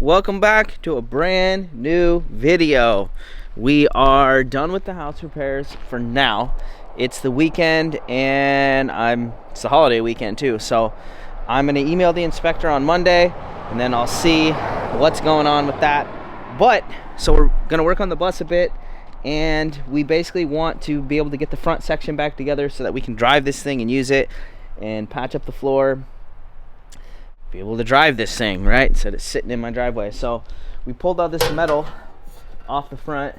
welcome back to a brand new video. We are done with the house repairs for now. It's the weekend and it's the holiday weekend too, so I'm gonna email the inspector on Monday and then I'll see what's going on with that. But so we're gonna work on the bus a bit, and we basically want to be able to get the front section back together so that we can drive this thing and use it and patch up the floor, be able to drive this thing, right, instead of sitting in my driveway. So we pulled out this metal off the front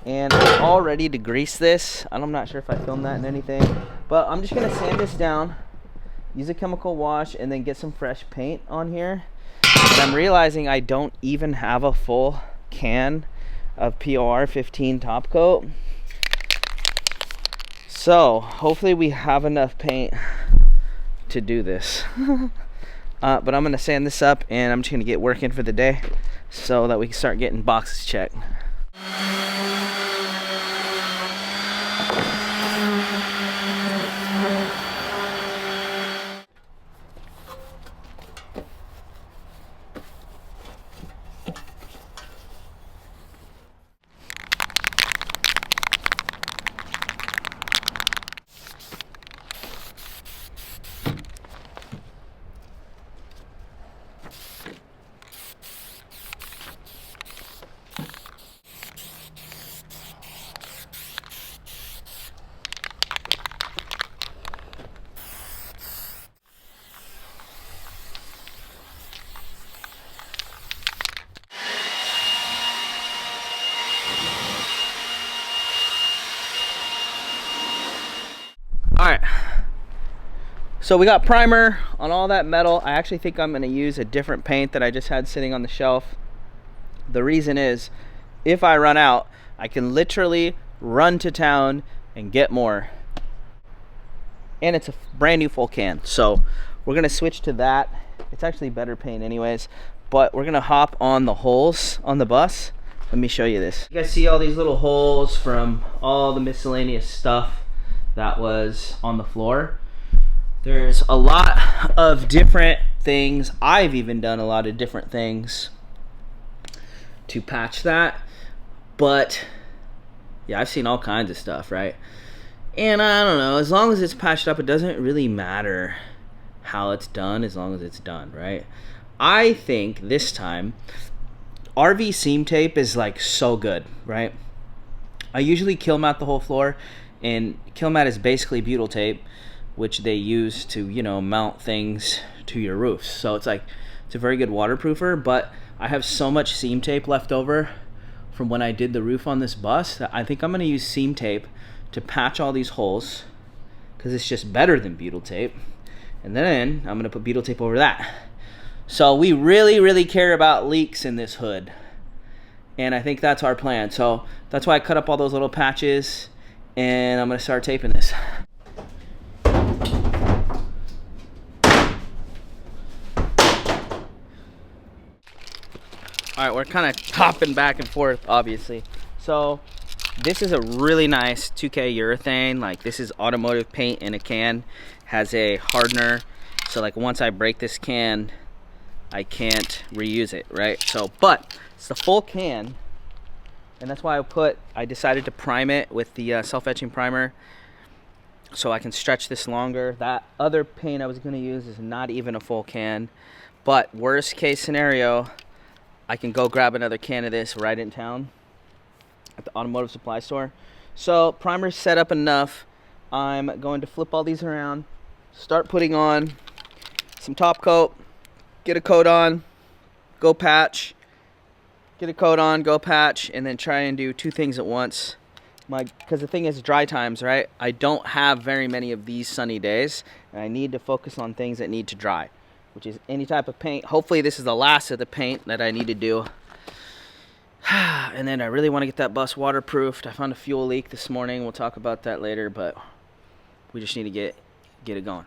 and I'm all ready to grease this. I'm not sure if I filmed that in anything, but I'm just gonna sand this down, use a chemical wash, and then get some fresh paint on here. And I'm realizing I don't even have a full can of POR 15 top coat, so hopefully we have enough paint to do this. But I'm gonna sand this up and I'm just gonna get working for the day so that we can start getting boxes checked. Alright, so we got primer on all that metal. I actually think I'm going to use a different paint that I just had sitting on the shelf. The reason is, if I run out, I can literally run to town and get more. And it's a brand new full can, so we're going to switch to that. It's actually better paint anyways, but we're going to hop on the holes on the bus. Let me show you this. You guys see all these little holes from all the miscellaneous stuff that was on the floor? There's a lot of different things. I've even done a lot of different things to patch that, but yeah, I've seen all kinds of stuff, right? And I don't know, as long as it's patched up, it doesn't really matter how it's done as long as it's done, right? I think this time RV seam tape is like so good, right? I usually kill mat the whole floor, and kill mat is basically butyl tape, which they use to, you know, mount things to your roofs. So it's a very good waterproofer, but I have so much seam tape left over from when I did the roof on this bus that I think I'm gonna use seam tape to patch all these holes, because it's just better than butyl tape. And then I'm gonna put butyl tape over that. So we really care about leaks in this hood, and I think that's our plan. So that's why I cut up all those little patches, and I'm gonna start taping this. All right, we're kind of hopping back and forth, obviously. So this is a really nice 2K urethane. Like, this is automotive paint in a can. Has a hardener, so like once I break this can, I can't reuse it, right? So, but it's the full can, and that's why I decided to prime it with the self-etching primer, so I can stretch this longer. That other paint I was gonna use is not even a full can, but worst case scenario, I can go grab another can of this right in town at the automotive supply store. So primer's set up enough. I'm going to flip all these around, start putting on some top coat, get a coat on, go patch, get a coat on, go patch, and then try and do two things at once. Because the thing is, dry times, right? I don't have very many of these sunny days, and I need to focus on things that need to dry, which is any type of paint. Hopefully this is the last of the paint that I need to do. And then I really want to get that bus waterproofed. I found a fuel leak this morning. We'll talk about that later, but we just need to get it going.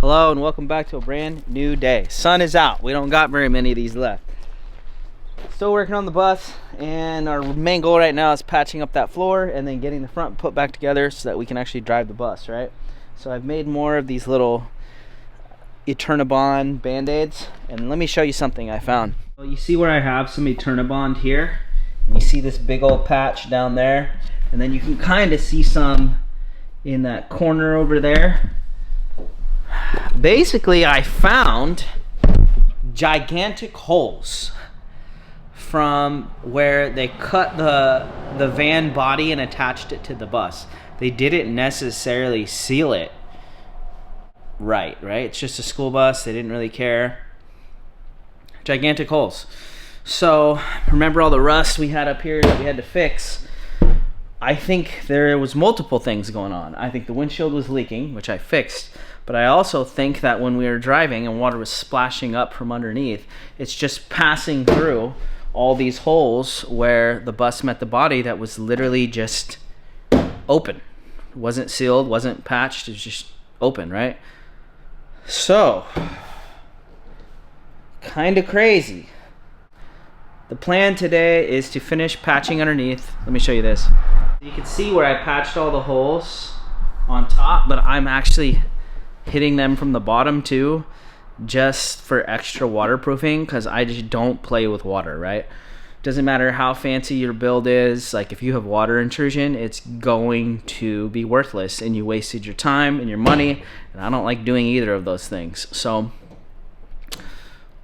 Hello and welcome back to a brand new day. Sun is out. We don't got very many of these left. Still working on the bus, and our main goal right now is patching up that floor and then getting the front put back together so that we can actually drive the bus, right? So I've made more of these little Eternabond band-aids, and let me show you something I found. So you see where I have some Eternabond here, and you see this big old patch down there, and then you can kind of see some in that corner over there. Basically, I found gigantic holes from where they cut the van body and attached it to the bus. They didn't necessarily seal it right? It's just a school bus. They didn't really care. Gigantic holes. So remember all the rust we had up here that we had to fix? I think there was multiple things going on. I think the windshield was leaking, which I fixed, but I also think that when we were driving and water was splashing up from underneath, it's just passing through all these holes where the bus met the body that was literally just open. It wasn't sealed, wasn't patched, it was just open, right? So, kind of crazy. The plan today is to finish patching underneath. Let me show you this. You can see where I patched all the holes on top, but I'm actually hitting them from the bottom too, just for extra waterproofing, because I just don't play with water, right? Doesn't matter how fancy your build is, like if you have water intrusion, it's going to be worthless and you wasted your time and your money, and I don't like doing either of those things. So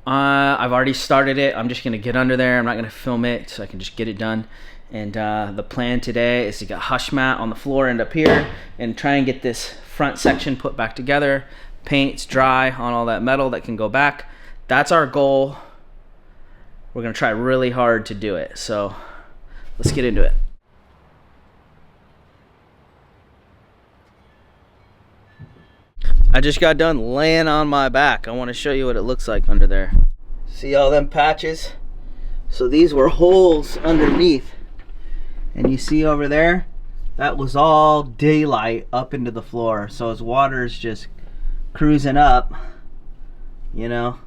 I've already started it. I'm just gonna get under there. I'm not gonna film it so I can just get it done. And the plan today is to get hush mat on the floor and up here and try and get this front section put back together. Paint's dry on all that metal that can go back. That's our goal. We're gonna try really hard to do it. So let's get into it. I just got done laying on my back. I want to show you what it looks like under there. See all them patches? So these were holes underneath. And you see over there, that was all daylight up into the floor. So as water's just cruising up, you know,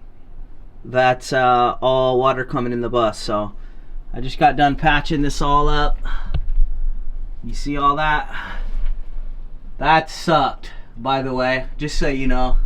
that's all water coming in the bus. So I just got done patching this all up. You see all that? That sucked, by the way, just so you know.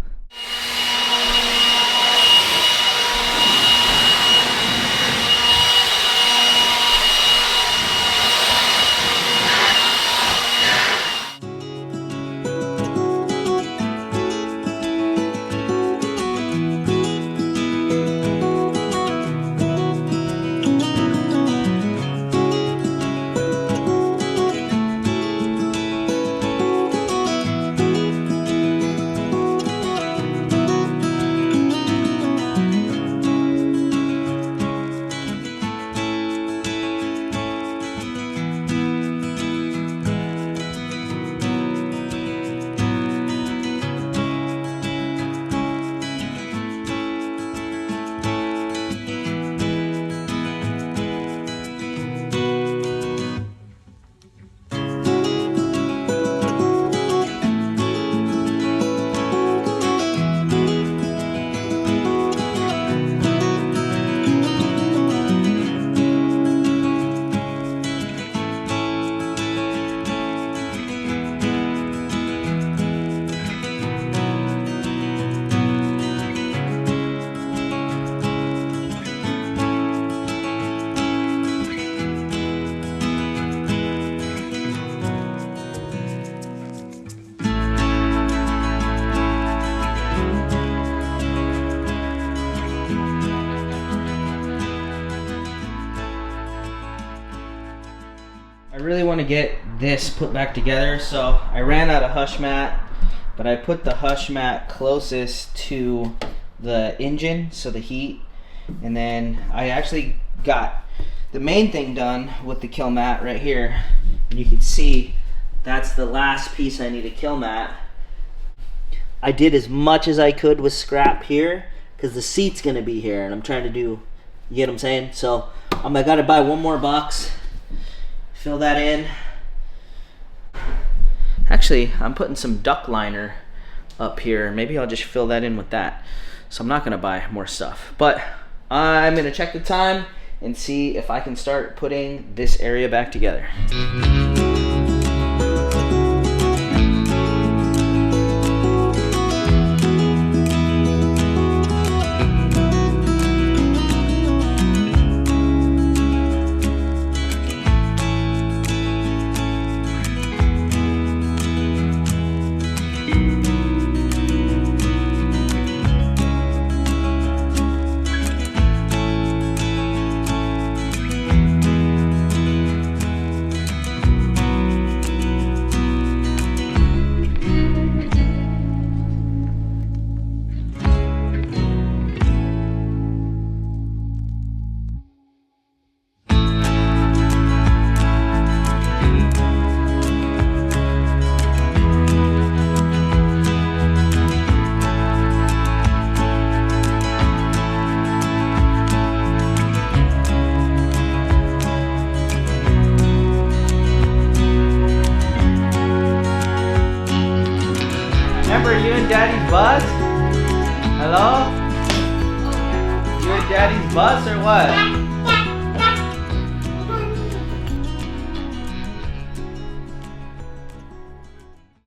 I really want to get this put back together, so I ran out of hush mat, but I put the hush mat closest to the engine, so the heat, and then I actually got the main thing done with the kill mat right here, and you can see that's the last piece I need to kill mat. I did as much as I could with scrap here because the seat's gonna be here, and I'm trying to do, you get what I'm saying? So I gotta buy one more box, fill that in. Actually, I'm putting some duck liner up here. Maybe I'll just fill that in with that. So I'm not gonna buy more stuff, but I'm gonna check the time and see if I can start putting this area back together. Remember you and Daddy's bus? Hello? You and Daddy's bus or what?